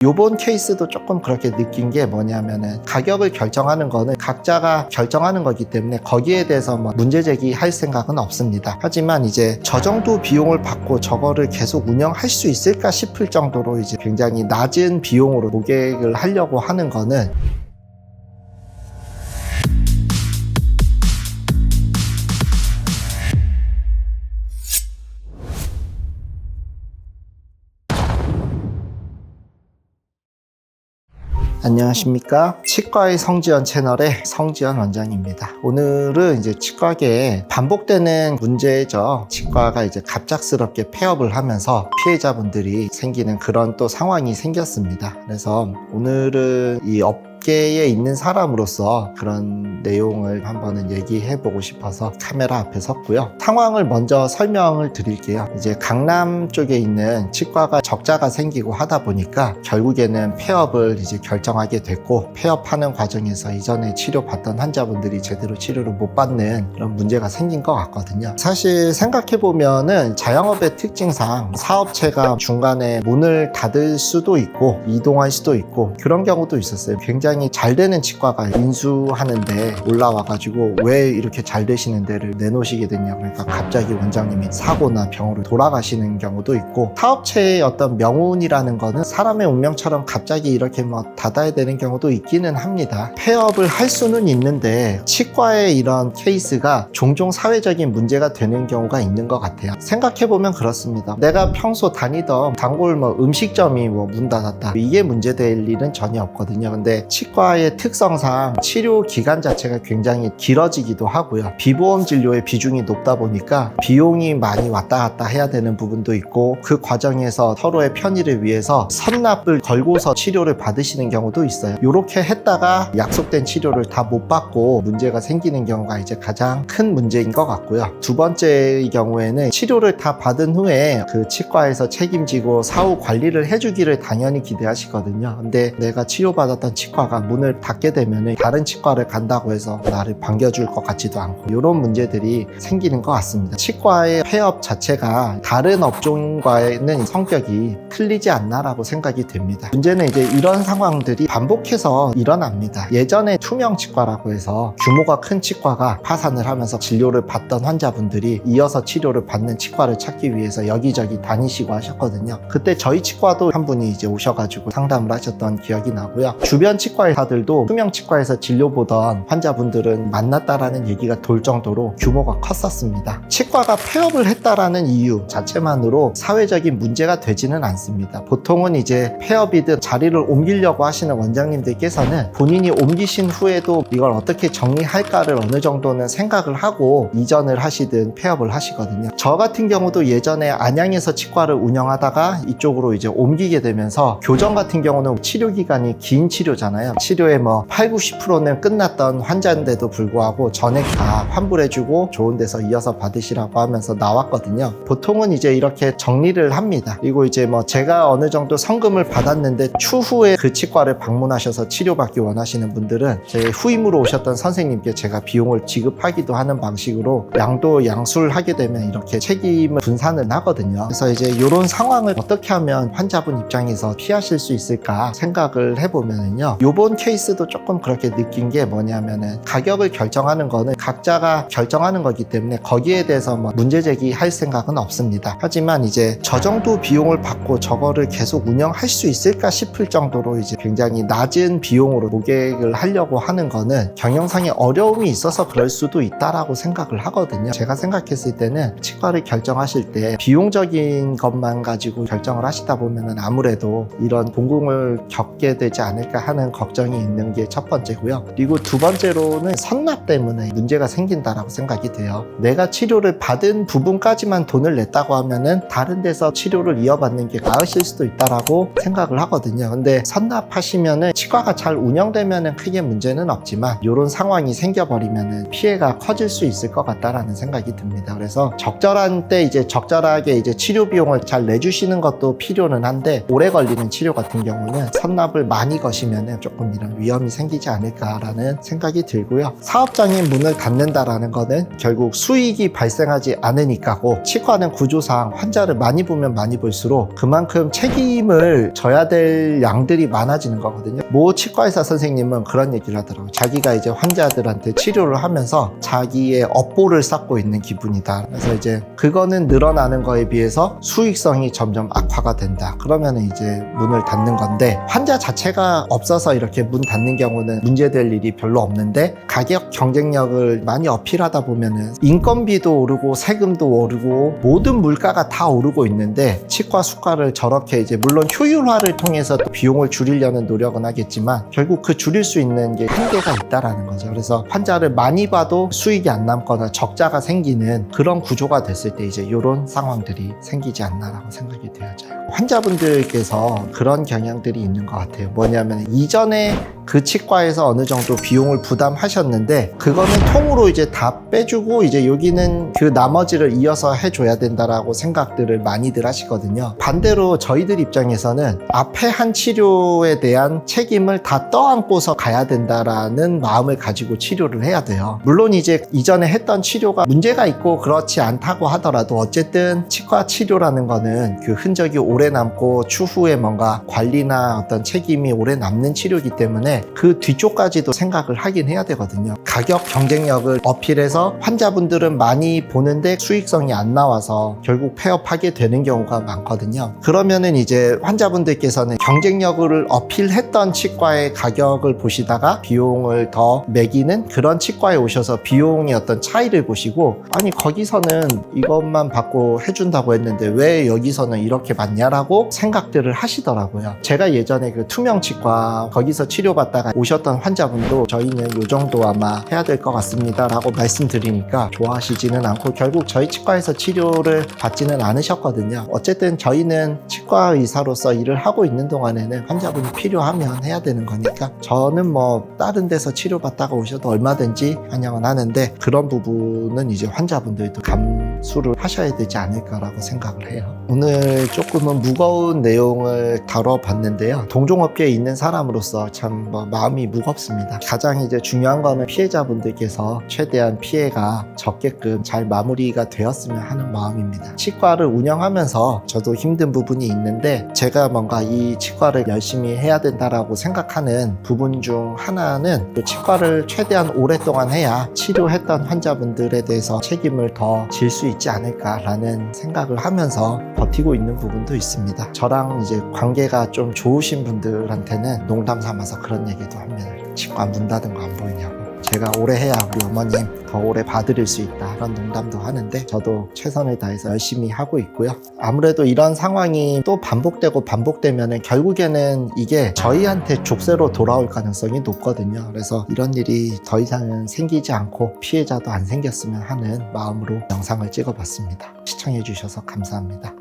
요번 케이스도 조금 그렇게 느낀 게 뭐냐면은 가격을 결정하는 거는 각자가 결정하는 거기 때문에 거기에 대해서 뭐 문제 제기할 생각은 없습니다. 하지만 이제 저 정도 비용을 받고 저거를 계속 운영할 수 있을까 싶을 정도로 이제 굉장히 낮은 비용으로 고객을 하려고 하는 거는 안녕하십니까. 치과의 성지연 채널의 성지연 원장입니다. 오늘은 이제 치과계에 반복되는 문제죠. 치과가 이제 갑작스럽게 폐업을 하면서 피해자분들이 생기는 그런 또 상황이 생겼습니다. 그래서 오늘은 이 업계에 있는 사람으로서 그런 내용을 한번은 얘기해 보고 싶어서 카메라 앞에 섰고요. 상황을 먼저 설명을 드릴게요. 이제 강남 쪽에 있는 치과가 적자가 생기고 하다 보니까 결국에는 폐업을 이제 결정하게 됐고, 폐업하는 과정에서 이전에 치료받던 환자분들이 제대로 치료를 못 받는 그런 문제가 생긴 것 같거든요. 사실 생각해 보면은 자영업의 특징상 사업체가 중간에 문을 닫을 수도 있고 이동할 수도 있고 그런 경우도 있었어요. 굉장히 잘 되는 치과가 인수하는데 올라와가지고 왜 이렇게 잘 되시는 데를 내놓으시게 됐냐, 그러니까 갑자기 원장님이 사고나 병으로 돌아가시는 경우도 있고, 사업체의 어떤 명운이라는 거는 사람의 운명처럼 갑자기 이렇게 뭐 닫아야 되는 경우도 있기는 합니다. 폐업을 할 수는 있는데 치과의 이런 케이스가 종종 사회적인 문제가 되는 경우가 있는 것 같아요. 생각해보면 그렇습니다. 내가 평소 다니던 단골 음식점이 문 닫았다, 이게 문제될 일은 전혀 없거든요. 근데 치과의 특성상 치료 기간 자체가 굉장히 길어지기도 하고요. 비보험 진료의 비중이 높다 보니까 비용이 많이 왔다 갔다 해야 되는 부분도 있고, 그 과정에서 서로의 편의를 위해서 선납을 걸고서 치료를 받으시는 경우도 있어요. 이렇게 했다가 약속된 치료를 다 못 받고 문제가 생기는 경우가 이제 가장 큰 문제인 것 같고요. 두 번째의 경우에는 치료를 다 받은 후에 그 치과에서 책임지고 사후 관리를 해주기를 당연히 기대하시거든요. 근데 내가 치료받았던 치과가 문을 닫게 되면 다른 치과를 간다고 해서 나를 반겨줄 것 같지도 않고, 이런 문제들이 생기는 것 같습니다. 치과의 폐업 자체가 다른 업종과는 성격이 틀리지 않나라고 생각이 됩니다. 문제는 이제 이런 상황들이 반복해서 일어납니다. 예전에 투명 치과라고 해서 규모가 큰 치과가 파산을 하면서 진료를 받던 환자분들이 이어서 치료를 받는 치과를 찾기 위해서 여기저기 다니시고 하셨거든요. 그때 저희 치과도 한 분이 이제 오셔가지고 상담을 하셨던 기억이 나고요. 주변 치과 의사들도 투명 치과에서 진료 보던 환자분들은 만났다라는 얘기가 돌 정도로 규모가 컸었습니다. 치과가 폐업을 했다라는 이유 자체만으로 사회적인 문제가 되지는 않습니다. 보통은 이제 폐업이든 자리를 옮기려고 하시는 원장님들께서는 본인이 옮기신 후에도 이걸 어떻게 정리할까를 어느 정도는 생각을 하고 이전을 하시든 폐업을 하시거든요. 저 같은 경우도 예전에 안양에서 치과를 운영하다가 이쪽으로 이제 옮기게 되면서, 교정 같은 경우는 치료 기간이 긴 치료잖아요. 치료의 8, 90%는 끝났던 환자인데도 불구하고 전액 다 환불해주고 좋은 데서 이어서 받으시라고 하면서 나왔거든요. 보통은 이제 이렇게 정리를 합니다. 그리고 이제 제가 어느 정도 성금을 받았는데 추후에 그 치과를 방문하셔서 치료받기 원하시는 분들은 제 후임으로 오셨던 선생님께 제가 비용을 지급하기도 하는 방식으로 양도양수를 되면 이렇게 책임을 분산을 하거든요. 그래서 이제 이런 상황을 어떻게 하면 환자분 입장에서 피하실 수 있을까 생각을 해보면요, 요번 케이스도 조금 그렇게 느낀 게 뭐냐면은 가격을 결정하는 거는 각자가 결정하는 거기 때문에 거기에 대해서 문제 제기할 생각은 없습니다. 하지만 이제 저 정도 비용을 받고 저거를 계속 운영할 수 있을까 싶을 정도로 이제 굉장히 낮은 비용으로 고객을 하려고 하는 거는 경영상의 어려움이 있어서 그럴 수도 있다라고 생각을 하거든요. 제가 생각했을 때는 치과를 결정하실 때 비용적인 것만 가지고 결정을 하시다 보면은 아무래도 이런 공공을 겪게 되지 않을까 하는 걱정이 있는 게 첫 번째고요. 그리고 두 번째로는 선납 때문에 문제가 생긴다라고 생각이 돼요. 내가 치료를 받은 부분까지만 돈을 냈다고 하면은 다른 데서 치료를 이어받는 게 나으실 수도 있다라고 생각을 하거든요. 근데 선납하시면은 치과가 잘 운영되면은 크게 문제는 없지만 이런 상황이 생겨버리면은 피해가 커질 수 있을 것 같다라는 생각이 듭니다. 그래서 적절한 때 이제 적절하게 이제 치료 비용을 잘 내주시는 것도 필요는 한데, 오래 걸리는 치료 같은 경우는 선납을 많이 거시면은 조금 이런 위험이 생기지 않을까라는 생각이 들고요. 사업장의 문을 닫는다라는 거는 결국 수익이 발생하지 않으니까고, 치과는 구조상 환자를 많이 보면 많이 볼수록 그만큼 책임을 져야 될 양들이 많아지는 거거든요. 모 치과의사 선생님은 그런 얘기를 하더라고요. 자기가 이제 환자들한테 치료를 하면서 자기의 업보를 쌓고 있는 기분이다. 그래서 이제 그거는 늘어나는 거에 비해서 수익성이 점점 악화가 된다. 그러면 이제 문을 닫는 건데, 환자 자체가 없어서 이렇게 문 닫는 경우는 문제될 일이 별로 없는데, 가격 경쟁력을 많이 어필하다 보면은 인건비도 오르고 세금도 오르고 모든 물가가 다 오르고 있는데, 치과 수가를 저렇게 이제 물론 효율화를 통해서 비용을 줄이려는 노력은 하겠지만 결국 그 줄일 수 있는 게 한계가 있다라는 거죠. 그래서 환자를 많이 봐도 수익이 안 남거나 적자가 생기는 그런 구조가 됐을 때 이제 이런 상황들이 생기지 않나라고 생각이 되어져요. 환자분들께서 그런 경향들이 있는 것 같아요. 뭐냐면 이전에 그 치과에서 어느 정도 비용을 부담하셨는데 그거는 통으로 이제 다 빼주고 이제 여기는 그 나머지를 이어서 해줘야 된다라고 생각들을 많이들 하시거든요. 반대로 저희들 입장에서는 앞에 한 치료에 대한 책임을 다 떠안고서 가야 된다라는 마음을 가지고 치료를 해야 돼요. 물론 이제 이전에 했던 치료가 문제가 있고 그렇지 않다고 하더라도 어쨌든 치과 치료라는 거는 그 흔적이 오래 남고 추후에 뭔가 관리나 어떤 책임이 오래 남는 치료이기 때문에 그 뒤쪽까지도 생각을 하긴 해야 되거든요. 가격 경쟁력을 어필해서 환자분들은 많이 보는데 수익성이 안 나와서 결국 폐업하게 되는 경우가 많거든요. 그러면은 이제 환자분들께서는 경쟁력을 어필했던 치과의 가격을 보시다가 비용을 더 매기는 그런 치과에 오셔서 비용의 어떤 차이를 보시고, 아니 거기서는 이것만 받고 해준다고 했는데 왜 여기서는 이렇게 받냐라고 생각들을 하시더라고요. 제가 예전에 그 투명치과 거기서 치료받다가 오셨던 환자분도 저희는 이 정도 아마 해야 될 것 같습니다 라고 말씀드리니까 좋아하시지는 않고 결국 저희 치과에서 치료를 받지는 않으셨거든요. 어쨌든 저희는 치과 의사로서 일을 하고 있는 동안에는 환자분이 필요하면 해야 되는 거니까 저는 뭐 다른 데서 치료받다가 오셔도 얼마든지 환영은 하는데, 그런 부분은 이제 환자분들도 감수를 하셔야 되지 않을까라고 생각을 해요. 오늘 조금은 무거운 내용을 다뤄봤는데요. 동종업계에 있는 사람으로서 참 마음이 무겁습니다. 가장 이제 중요한 거는 피해자분들께서 최대한 피해가 적게끔 잘 마무리가 되었으면 하는 마음입니다. 치과를 운영하면서 저도 힘든 부분이 있는데 제가 뭔가 이 치과를 열심히 해야 된다라고 생각하는 부분 중 하나는 그 치과를 최대한 오랫동안 해야 치료했던 환자분들에 대해서 책임을 더 질 수 있지 않을까라는 생각을 하면서 버티고 있는 부분도 있습니다. 저랑 이제 관계가 좀 좋으신 분들한테는 농담 삼아서 그런 얘기도 합니다. 치과 문 닫은 거 안 보이냐고. 제가 오래 해야 우리 어머님 더 오래 봐드릴 수 있다, 그런 농담도 하는데 저도 최선을 다해서 열심히 하고 있고요. 아무래도 이런 상황이 또 반복되면 결국에는 이게 저희한테 족쇄로 돌아올 가능성이 높거든요. 그래서 이런 일이 더 이상은 생기지 않고 피해자도 안 생겼으면 하는 마음으로 영상을 찍어봤습니다. 시청해 주셔서 감사합니다.